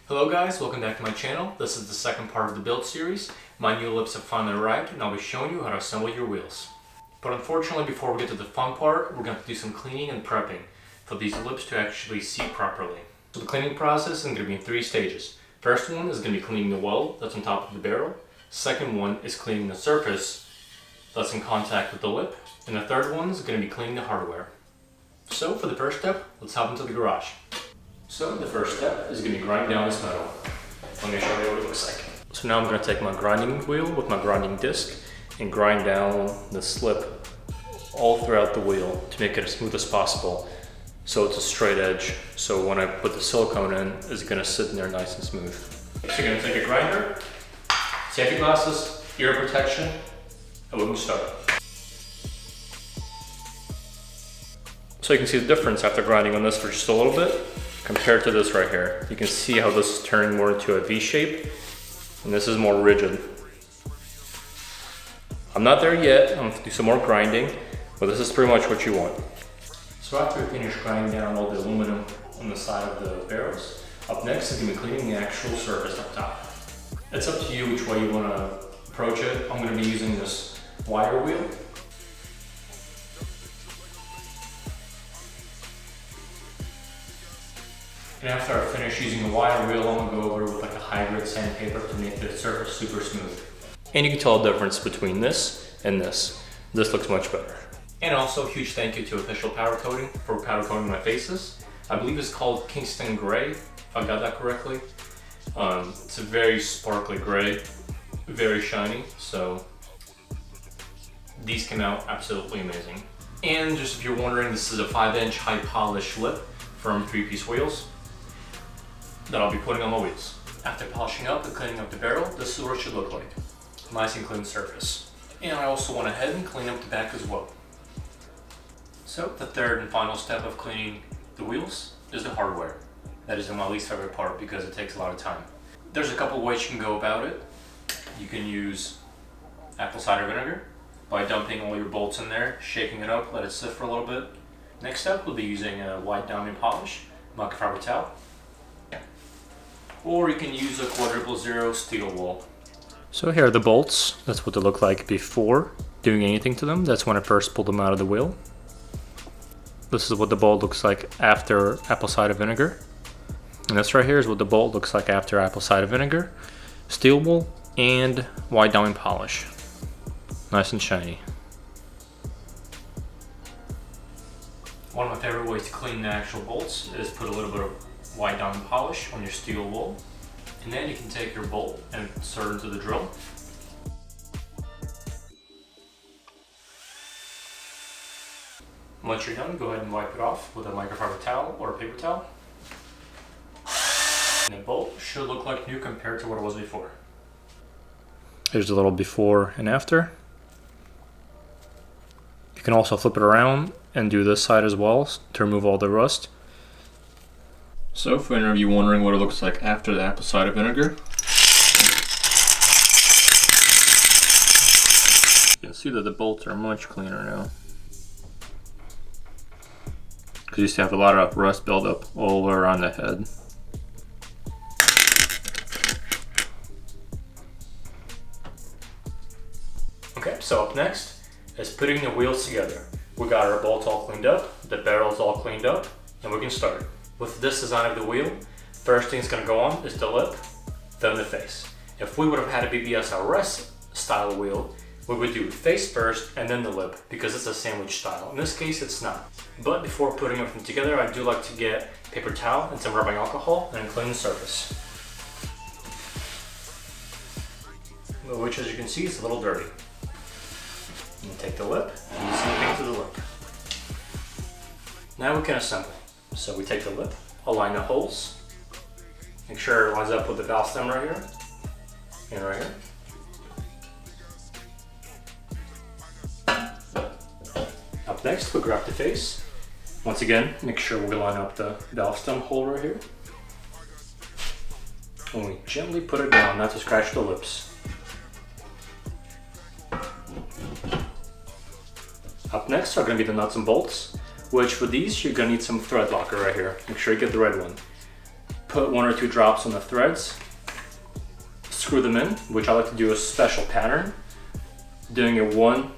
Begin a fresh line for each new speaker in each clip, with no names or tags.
Hello guys, welcome back to my channel. This is the second part of the build series. My new lips have finally arrived and I'll be showing you how to assemble your wheels. But unfortunately, before we get to the fun part, we're going to do some cleaning and prepping for these lips to actually seat properly. So the cleaning process is going to be in 3 stages. First one is going to be cleaning the weld that's on top of the barrel. Second one is cleaning the surface that's in contact with the lip. And the third one is going to be cleaning the hardware. So for the first step, let's hop into the garage. So the first step is going to be grind down this metal. Let me show you what it looks like. So now I'm going to take my grinding wheel with my grinding disc and grind down the slip all throughout the wheel to make it as smooth as possible so it's a straight edge. So when I put the silicone in, it's going to sit in there nice and smooth. So you're going to take a grinder, safety glasses, ear protection, and we can start. So you can see the difference after grinding on this for just a little bit compared to this right here. You can see how this is turning more into a V shape and this is more rigid. I'm not there yet, I'm gonna do some more grinding, but this is pretty much what you want. So after we finish grinding down all the aluminum on the side of the barrels, up next is gonna be cleaning the actual surface up top. It's up to you which way you wanna approach it. I'm gonna be using this wire wheel. And after I finish using the wire wheel, I'm gonna go over with like a high-grade sandpaper to make the surface super smooth. And you can tell the difference between this and this. This looks much better. And also a huge thank you to Official Powder Coating for powder coating my faces. I believe it's called Kingston Gray, if I got that correctly. It's a very sparkly gray, very shiny, so these came out absolutely amazing. And just if you're wondering, this is a 5-inch high polish lip from 3-piece wheels that I'll be putting on my wheels. After polishing up and cleaning up the barrel, this is what it should look like. Nice and clean surface. And I also went ahead and cleaned up the back as well. So the third and final step of cleaning the wheels is the hardware. That is my least favorite part because it takes a lot of time. There's a couple ways you can go about it. You can use apple cider vinegar by dumping all your bolts in there, shaking it up, let it sit for a little bit. Next step will be using a white diamond polish, microfiber towel. Or you can use a 000 steel wool. So here are the bolts. That's what they look like before doing anything to them. That's when I first pulled them out of the wheel. This is what the bolt looks like after apple cider vinegar. And this right here is what the bolt looks like after apple cider vinegar, steel wool, and white diamond polish. Nice and shiny. One of my favorite ways to clean the actual bolts is put a little bit of white diamond polish on your steel wool. And then you can take your bolt and insert it into the drill. Once you're done, go ahead and wipe it off with a microfiber towel or a paper towel. And the bolt should look like new compared to what it was before. Here's a little before and after. You can also flip it around and do this side as well to remove all the rust. So for any of you wondering what it looks like after the apple cider vinegar, you can see that the bolts are much cleaner now. Because you used to have a lot of rust buildup all around the head. Okay, so up next is putting the wheels together. We got our bolts all cleaned up, the barrel's all cleaned up, and we can start. With this design of the wheel, first thing that's going to go on is the lip, then the face. If we would have had a BBSRS style wheel, we would do face first and then the lip because it's a sandwich style. In this case, it's not. But before putting everything together, I do like to get paper towel and some rubbing alcohol and clean the surface. Which, as you can see, is a little dirty. You take the lip and do the same thing to the lip. Now we can assemble. So we take the lip, align the holes, make sure it lines up with the valve stem right here and right here. Up next, we grab the face. Once again, make sure we line up the valve stem hole right here. And we gently put it down, not to scratch the lips. Up next are going to be the nuts and bolts, which for these you're going to need some thread locker right here. Make sure you get the red one. put 1 or 2 drops on the threads, screw them in, which I like to do a special pattern, doing it 1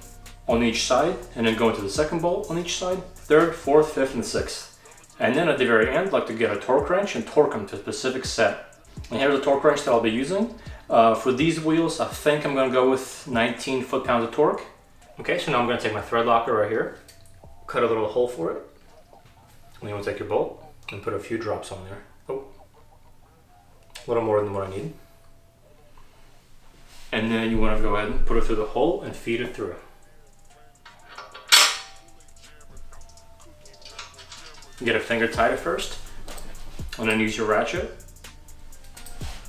on each side, and then go into the second bolt on each side, 3rd, 4th, 5th, and 6th. And then at the very end, I like to get a torque wrench and torque them to a specific set. And here's the torque wrench that I'll be using. For these wheels, I think I'm going to go with 19 foot-pounds of torque. Okay, so now I'm going to take my thread locker right here, cut a little hole for it. And you want to take your bolt and put a few drops on there. Oh, a little more than what I need. And then you want to go ahead and put it through the hole and feed it through. Get a finger tight at first, and then use your ratchet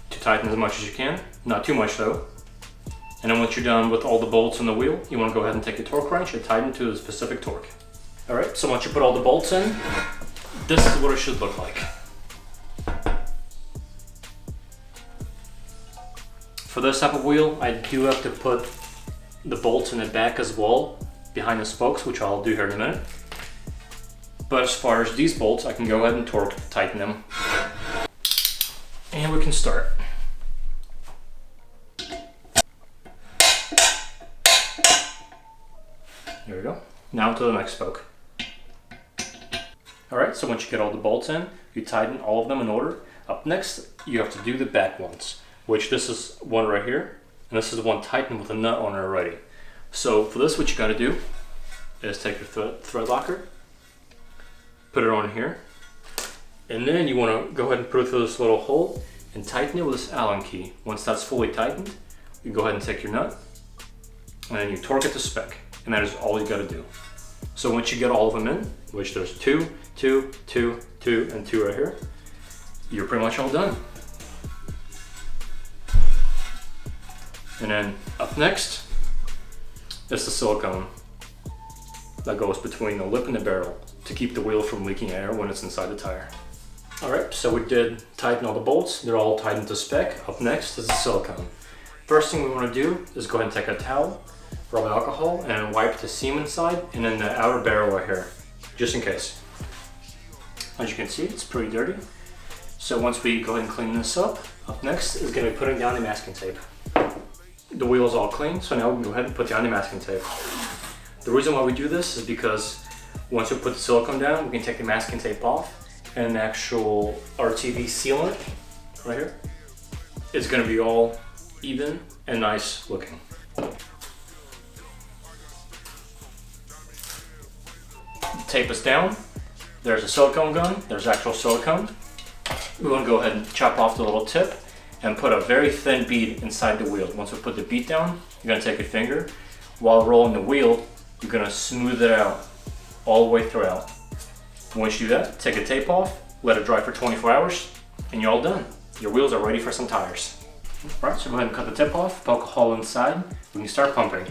to tighten as much as you can. Not too much though. And then once you're done with all the bolts on the wheel, you want to go ahead and take your torque wrench and tighten to a specific torque. Alright, so once you put all the bolts in, this is what it should look like. For this type of wheel, I do have to put the bolts in the back as well, behind the spokes, which I'll do here in a minute. But as far as these bolts, I can go ahead and torque tighten them. And we can start. There we go. Now to the next spoke. Alright, so once you get all the bolts in, you tighten all of them in order. Up next, you have to do the back ones, which this is one right here, and this is the one tightened with a nut on it already. So for this, what you gotta do is take your thread locker, put it on here, and then you want to go ahead and put it through this little hole and tighten it with this Allen key. Once that's fully tightened, you go ahead and take your nut and then you torque it to spec, and that is all you got to do. So once you get all of them in, which there's 2, 2, 2, 2, and 2 right here, you're pretty much all done. And then up next is the silicone that goes between the lip and the barrel to keep the wheel from leaking air when it's inside the tire. Alright, so we did tighten all the bolts. They're all tightened to spec. Up next is the silicone. First thing we want to do is go ahead and take a towel, rub alcohol, and wipe the seam inside and then the outer barrel right here, just in case. As you can see, it's pretty dirty. So once we go ahead and clean this up next is going to be putting down the masking tape. The wheel is all clean, so now we can go ahead and put down the masking tape. The reason why we do this is because once we put the silicone down, we can take the masking tape off, and the actual RTV sealant right here is going to be all even and nice looking. The tape is down. There's a silicone gun. There's actual silicone. We want to go ahead and chop off the little tip and put a very thin bead inside the wheel. Once we put the bead down, you're going to take your finger. While rolling the wheel, you're going to smooth it out all the way throughout. Once you do that, take the tape off, let it dry for 24 hours, and you're all done. Your wheels are ready for some tires. Alright, so go ahead and cut the tip off, poke a hole inside, we can start pumping.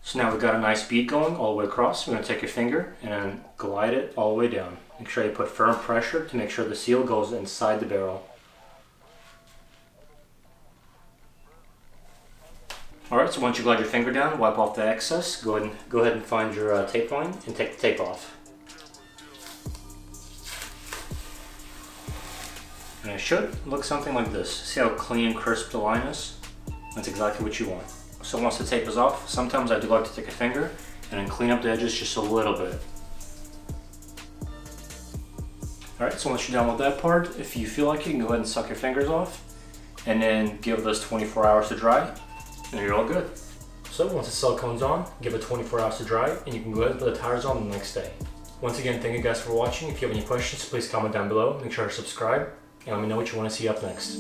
So now we've got a nice bead going all the way across. We're going to take your finger and glide it all the way down. Make sure you put firm pressure to make sure the seal goes inside the barrel. Alright, so once you glide your finger down, wipe off the excess, go ahead and find your tape line and take the tape off. And it should look something like this. See how clean and crisp the line is? That's exactly what you want. So once the tape is off, sometimes I do like to take a finger and then clean up the edges just a little bit. Alright, so once you're done with that part, if you feel like it, you can go ahead and suck your fingers off and then give this 24 hours to dry. And you're all good. So once the silicone's on, give it 24 hours to dry, and you can go ahead and put the tires on the next day. Once again, thank you guys for watching. If you have any questions, please comment down below. Make sure to subscribe, and let me know what you want to see up next.